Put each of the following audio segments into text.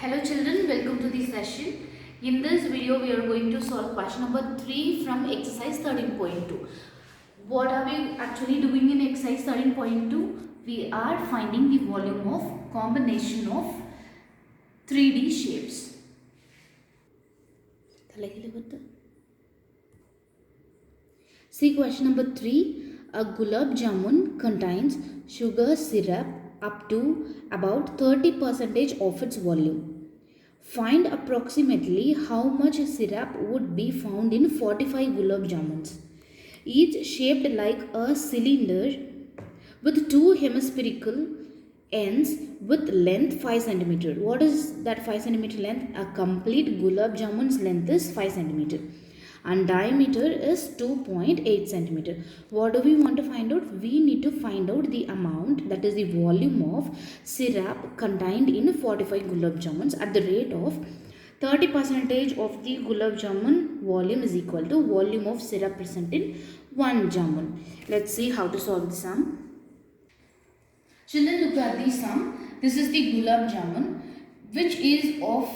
Hello children, welcome to the session. In this video we are going to solve question number 3 from exercise 13.2. What are we actually doing in exercise 13.2? We are finding the volume of combination of 3D shapes. See question number 3. A gulab jamun contains sugar syrup up to about 30% of its volume. Find approximately how much syrup would be found in 45 gulab jamuns, each shaped like a cylinder with two hemispherical ends with length 5 cm. What is that 5 cm length? A complete gulab jamun's length is 5 cm and diameter is 2.8 cm. What do we want to find out? We need to find out the amount, that is the volume of syrup contained in 45 gulab jamuns at the rate of 30% of the gulab jamun volume is equal to volume of syrup present in 1 jamun. Let's see how to solve the sum. Children, look at the sum. This is the gulab jamun, which is of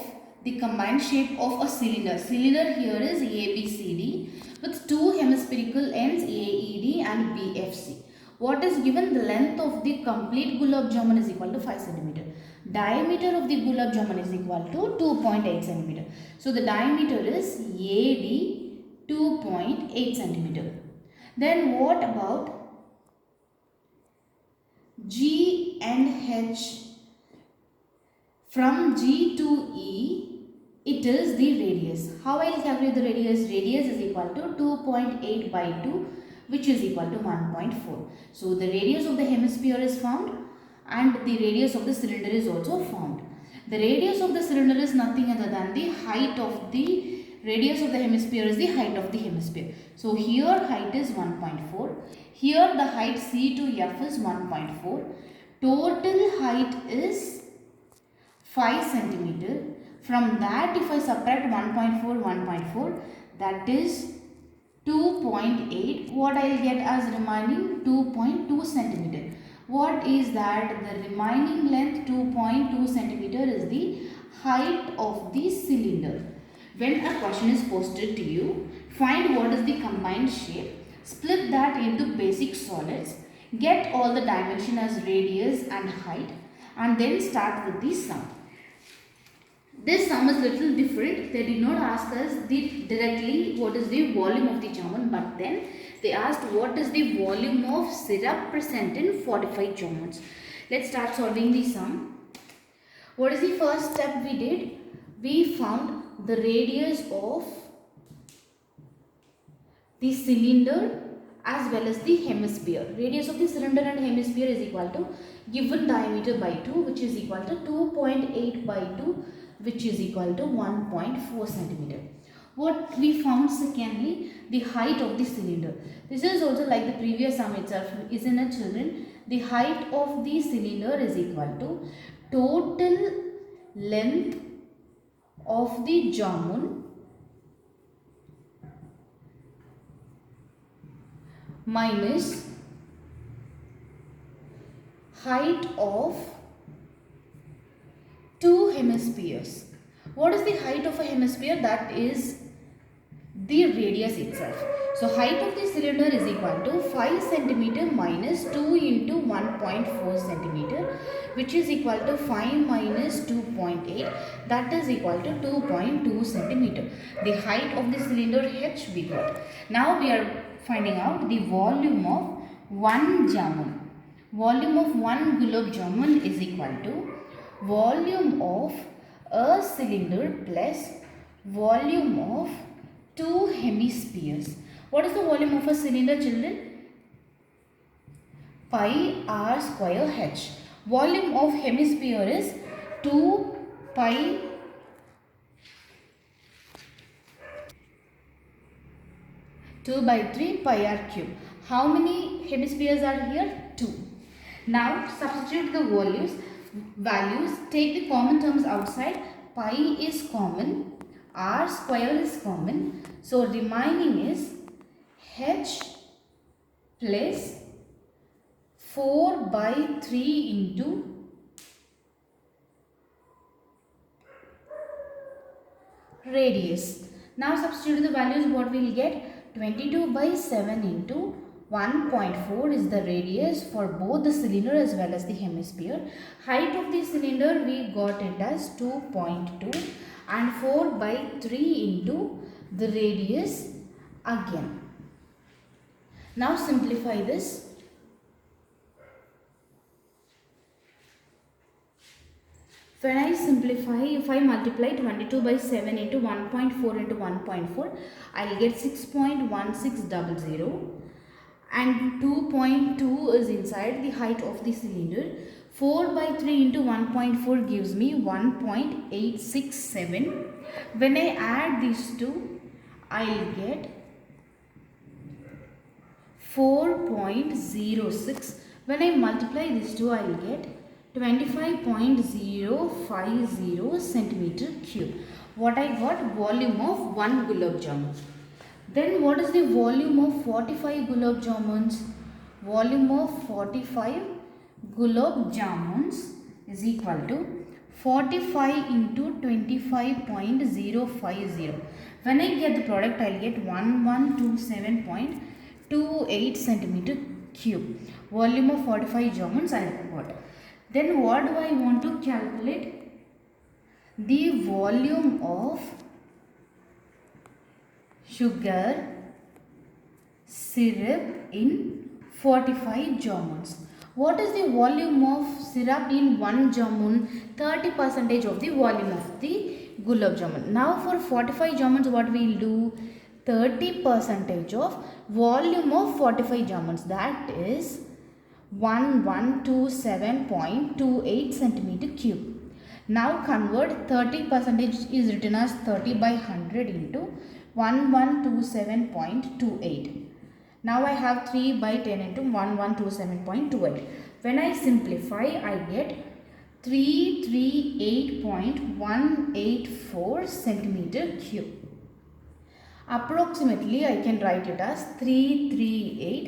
the combined shape of a cylinder. Cylinder here is ABCD with two hemispherical ends AED and BFC. What is given? The length of the complete gulab jamun is equal to 5 cm. Diameter of the gulab jamun is equal to 2.8 cm. So the diameter is AD 2.8 cm. Then what about G and H? From G to E, it is the radius. How I will calculate the radius? Radius is equal to 2.8 by 2, which is equal to 1.4. So the radius of the hemisphere is found and the radius of the cylinder is also found. The radius of the cylinder is nothing other than the height of the radius of the hemisphere is the height of the hemisphere. So here height is 1.4. Here the height C to F is 1.4. Total height is 5 centimeter. From that, if I subtract 1.4, that is 2.8. What I will get as remaining? 2.2 centimeter. What is that? The remaining length 2.2 centimeter is the height of the cylinder. When a question is posted to you, find what is the combined shape, split that into basic solids, get all the dimension as radius and height, and then start with the sum. This sum is little different. They did not ask us directly what is the volume of the jamun, but then they asked what is the volume of syrup present in 45 jamuns. Let's start solving the sum. What is the first step we did? We found the radius of the cylinder as well as the hemisphere. Radius of the cylinder and hemisphere is equal to given diameter by 2, which is equal to 2.8 by 2, which is equal to 1.4 centimeter. What we found secondly, the height of the cylinder. This is also like the previous sum itself, isn't it children? The height of the cylinder is equal to total length of the jamun minus height of two hemispheres. What is the height of a hemisphere? That is the radius itself. So height of the cylinder is equal to 5 cm minus 2 into 1.4 cm, which is equal to 5 minus 2.8, that is equal to 2.2 cm. The height of the cylinder H we got. Now we are finding out the volume of 1 jamun. Volume of 1 gulab jamun is equal to volume of a cylinder plus volume of two hemispheres. What is the volume of a cylinder, children? Pi r square h. Volume of hemisphere is 2 pi by 3 pi r cube. How many hemispheres are here? 2. Now substitute the values, take the common terms outside. Pi is common, r square is common, so remaining is h plus 4 by 3 into radius. Now substitute the values, what we will get? 22/7 into 1.4 is the radius for both the cylinder as well as the hemisphere. Height of the cylinder we got it as 2.2 and 4/3 into the radius again. Now simplify this. When I simplify, if I multiply 22/7 into 1.4 into 1.4, I will get 6.1600, and 2.2 is inside the height of the cylinder. 4/3 into 1.4 gives me 1.867. When I add these two, I will get 4.06. When I multiply these two, I will get 25.050 centimeter cube. What I got? Volume of 1 gulab jamun. Then what is the volume of 45 gulab jamuns? Volume of 45 gulab jamuns is equal to 45 into 25.050. When I get the product, I will get 1127.28 centimeter cube. Volume of 45 jamuns I got. Then what do I want to calculate? The volume of sugar syrup in 45 jamuns. What is the volume of syrup in 1 jamun? 30% of the volume of the gulab jamun. Now for 45 jamuns, what we will do? 30% of volume of 45 jamuns, that is 1127.28 centimeter cube. Now convert 30% is written as 30/100 into 1127.28. Now I have 3/10 into 1127.28. When I simplify, I get 338.184 centimeter cube. Approximately I can write it as 338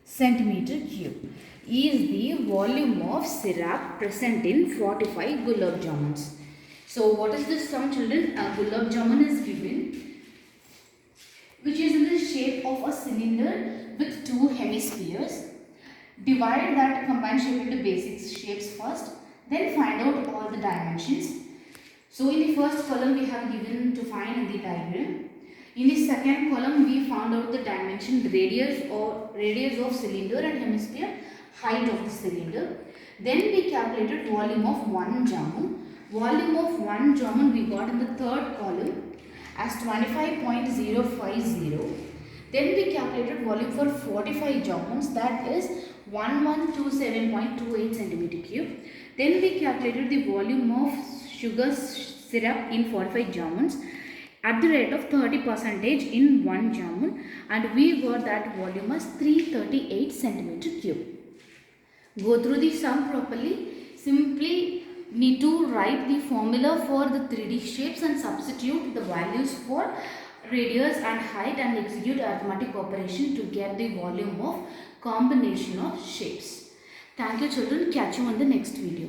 centimeter cube is the volume of syrup present in 45 gulab jamuns. So what is this sum, children? A gulab jamun is given which is in the shape of a cylinder with 2 hemispheres. Divide that combined shape into basic shapes first, then find out all the dimensions. So in the first column we have given to find the diagram. In the second column we found out the dimension, radius of cylinder and hemisphere, height of the cylinder. Then we calculated volume of 1 jamun. Volume of 1 jamun we got in the third column as 25.050. Then we calculated volume for 45 jamuns, that is 1127.28 centimeter cube. Then we calculated the volume of sugar syrup in 45 jamuns at the rate of 30% in 1 jamun, and we got that volume as 338 centimeter cube. Go through the sum properly. Simply need to write the formula for the 3D shapes and substitute the values for radius and height and execute arithmetic operation to get the volume of combination of shapes. Thank you, children. Catch you on the next video.